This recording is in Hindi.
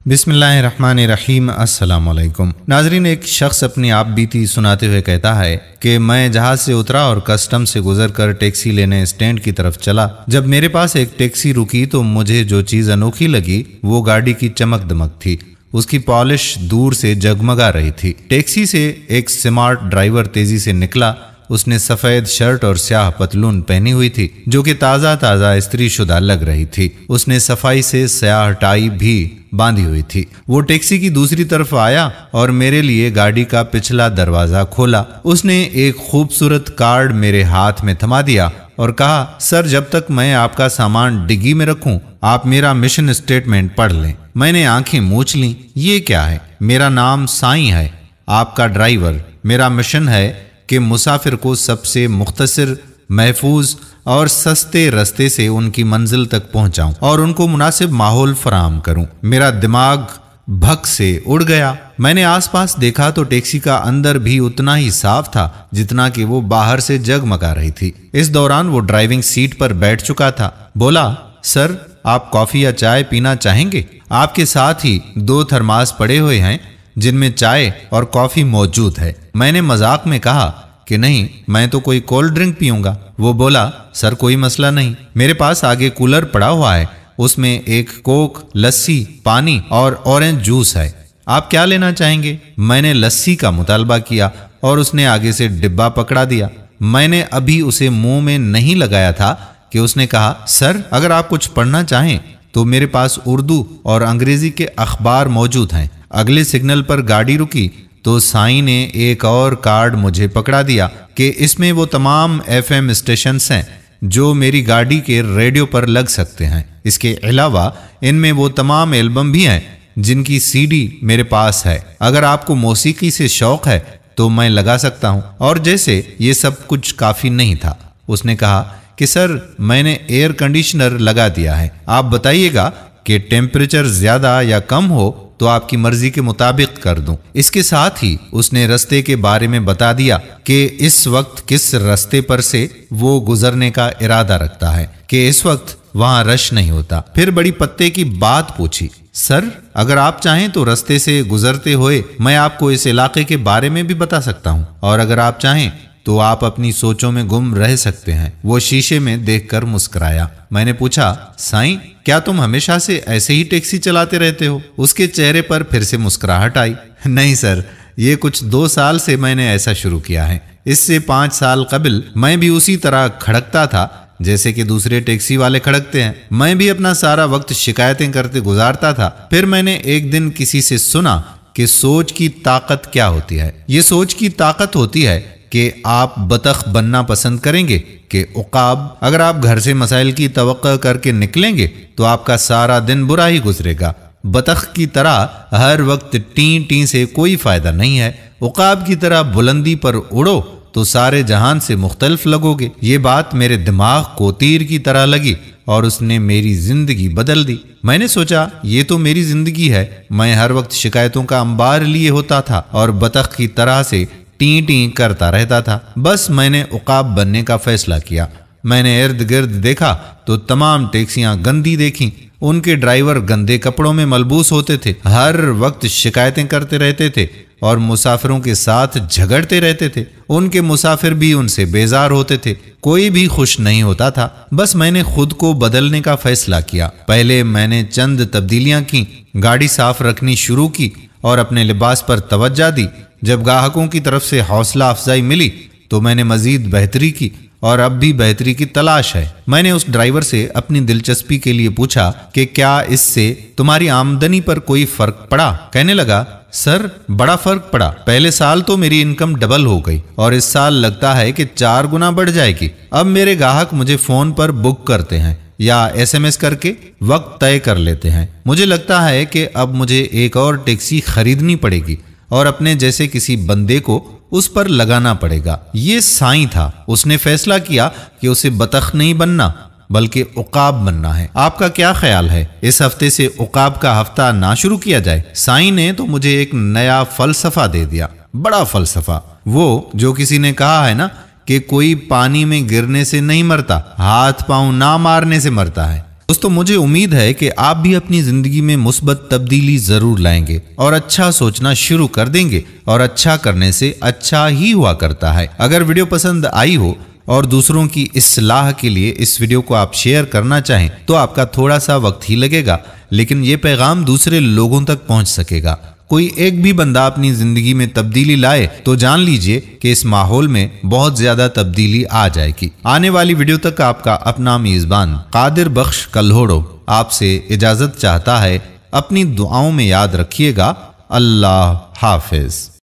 बिस्मिल्लाहिर्रहमानिर्रहीम। अस्सलाम वालेकुम नाजरीन। एक शख्स अपनी आप बीती सुनाते हुए कहता है कि मैं जहाज से उतरा और कस्टम से गुजरकर टैक्सी लेने स्टैंड की तरफ चला। जब मेरे पास एक टैक्सी रुकी तो मुझे जो चीज़ अनोखी लगी वो गाड़ी की चमक दमक थी। उसकी पॉलिश दूर से जगमगा रही थी। टैक्सी से एक स्मार्ट ड्राइवर तेजी से निकला। उसने सफेद शर्ट और स्याह पतलून पहनी हुई थी जो कि ताज़ा ताज़ा इस्त्री शुदा लग रही थी। उसने सफाई से स्याह टाई भी बांधी हुई थी। वो टैक्सी की दूसरी तरफ आया और मेरे लिए गाड़ी का पिछला दरवाजा खोला। उसने एक खूबसूरत कार्ड मेरे हाथ में थमा दिया और कहा, सर, जब तक मैं आपका सामान डिग्गी में रखूं, आप मेरा मिशन स्टेटमेंट पढ़ लें। मैंने आंखें मूछ लीं। ये क्या है? मेरा नाम साईं है, आपका ड्राइवर। मेरा मिशन है कि मुसाफिर को सबसे मुख्तसर, महफूज और सस्ते रास्ते से उनकी मंजिल तक पहुंचाऊं और उनको मुनासिब माहौल फराहम करूं। मेरा दिमाग भक से उड़ गया। मैंने आसपास देखा तो टैक्सी का अंदर भी उतना ही साफ था जितना कि वो बाहर से जगमगा रही थी। इस दौरान वो ड्राइविंग सीट पर बैठ चुका था। बोला, सर, आप कॉफी या चाय पीना चाहेंगे? आपके साथ ही 2 थर्मास पड़े हुए हैं जिनमें चाय और कॉफी मौजूद है। मैंने मजाक में कहा कि नहीं, मैं तो कोई कोल्ड ड्रिंक पीऊंगा। वो बोला, सर, कोई मसला नहीं, मेरे पास आगे कूलर पड़ा हुआ है, उसमें एक कोक, लस्सी, पानी और ऑरेंज जूस है। आप क्या लेना चाहेंगे? मैंने लस्सी का मुतालबा किया और उसने आगे से डिब्बा पकड़ा दिया। मैंने अभी उसे मुंह में नहीं लगाया था कि उसने कहा, सर, अगर आप कुछ पढ़ना चाहें तो मेरे पास उर्दू और अंग्रेजी के अखबार मौजूद हैं। अगले सिग्नल पर गाड़ी रुकी तो साईं ने एक और कार्ड मुझे पकड़ा दिया कि इसमें वो तमाम FM स्टेशंस हैं जो मेरी गाड़ी के रेडियो पर लग सकते हैं। इसके अलावा इनमें वो तमाम एल्बम भी हैं जिनकी CD मेरे पास है। अगर आपको मौसीकी से शौक है तो मैं लगा सकता हूँ। और जैसे ये सब कुछ काफ़ी नहीं था, उसने कहा कि सर, मैंने एयर कंडीशनर लगा दिया है। आप बताइएगा कि टेम्परेचर ज़्यादा या कम हो तो आपकी मर्जी के मुताबिक कर दूं। इसके साथ ही उसने रास्ते के बारे में बता दिया कि इस वक्त किस रास्ते पर से वो गुजरने का इरादा रखता है, कि इस वक्त वहां रश नहीं होता। फिर बड़ी पत्ते की बात पूछी, सर, अगर आप चाहें तो रास्ते से गुजरते हुए मैं आपको इस इलाके के बारे में भी बता सकता हूं, और अगर आप चाहें तो आप अपनी सोचों में गुम रह सकते हैं। वो शीशे में देखकर मुस्कुराया। मैंने पूछा, साईं, क्या तुम हमेशा से ऐसे ही टैक्सी चलाते रहते हो? उसके चेहरे पर फिर से मुस्कुराहट आई। नहीं सर, ये कुछ 2 साल से मैंने ऐसा शुरू किया है। इससे 5 साल कबल मैं भी उसी तरह खड़कता था जैसे कि दूसरे टैक्सी वाले खड़कते हैं। मैं भी अपना सारा वक्त शिकायतें करते गुजारता था। फिर मैंने एक दिन किसी से सुना कि सोच की ताकत क्या होती है। ये सोच की ताकत होती है कि आप बतख बनना पसंद करेंगे कि उकाब। अगर आप घर से मसाइल की तवक्को करके निकलेंगे तो आपका सारा दिन बुरा ही गुजरेगा। बतख की तरह हर वक्त टी टी से कोई फायदा नहीं है। उकाब की तरह बुलंदी पर उड़ो तो सारे जहान से मुख्तलिफ लगोगे। ये बात मेरे दिमाग को तीर की तरह लगी और उसने मेरी जिंदगी बदल दी। मैंने सोचा, ये तो मेरी जिंदगी है। मैं हर वक्त शिकायतों का अंबार लिए होता था और बतख की तरह से टी टी करता रहता था। बस मैंने उकाब बनने का फैसला किया। मैंने इर्द गिर्द देखा तो तमाम टैक्सियां गंदी देखी। उनके ड्राइवर गंदे कपड़ों में मलबूस होते थे, हर वक्त शिकायतें करते रहते थे और मुसाफिरों के साथ झगड़ते रहते थे। उनके मुसाफिर भी उनसे बेजार होते थे। कोई भी खुश नहीं होता था। बस मैंने खुद को बदलने का फैसला किया। पहले मैंने चंद तब्दीलियां की, गाड़ी साफ रखनी शुरू की और अपने लिबास पर तवज्जो दी। जब ग्राहकों की तरफ से हौसला अफजाई मिली तो मैंने मजीद बेहतरी की और अब भी बेहतरी की तलाश है। मैंने उस ड्राइवर से अपनी दिलचस्पी के लिए पूछा कि क्या इससे तुम्हारी आमदनी पर कोई फर्क पड़ा? कहने लगा, सर, बड़ा फर्क पड़ा। पहले साल तो मेरी इनकम डबल हो गई और इस साल लगता है कि 4 गुना बढ़ जाएगी। अब मेरे ग्राहक मुझे फोन पर बुक करते हैं या SMS करके वक्त तय कर लेते हैं। मुझे लगता है कि अब मुझे एक और टैक्सी खरीदनी पड़ेगी और अपने जैसे किसी बंदे को उस पर लगाना पड़ेगा। ये साईं था। उसने फैसला किया कि उसे बतख नहीं बनना बल्कि उकाब बनना है। आपका क्या ख्याल है, इस हफ्ते से उकाब का हफ्ता ना शुरू किया जाए? साईं ने तो मुझे एक नया फलसफा दे दिया। बड़ा फलसफा, वो जो किसी ने कहा है ना कि कोई पानी में गिरने से नहीं मरता, हाथ पांव ना मारने से मरता है। दोस्तों, मुझे उम्मीद है कि आप भी अपनी जिंदगी में मुस्बत तब्दीली जरूर लाएंगे और अच्छा सोचना शुरू कर देंगे, और अच्छा करने से अच्छा ही हुआ करता है। अगर वीडियो पसंद आई हो और दूसरों की इस्लाह के लिए इस वीडियो को आप शेयर करना चाहें तो आपका थोड़ा सा वक्त ही लगेगा, लेकिन ये पैगाम दूसरे लोगों तक पहुंच सकेगा। कोई एक भी बंदा अपनी जिंदगी में तब्दीली लाए तो जान लीजिए कि इस माहौल में बहुत ज्यादा तब्दीली आ जाएगी। आने वाली वीडियो तक आपका अपना मेजबान कादिर बख्श कल्होड़ो आपसे इजाजत चाहता है। अपनी दुआओं में याद रखिएगा। अल्लाह हाफिज।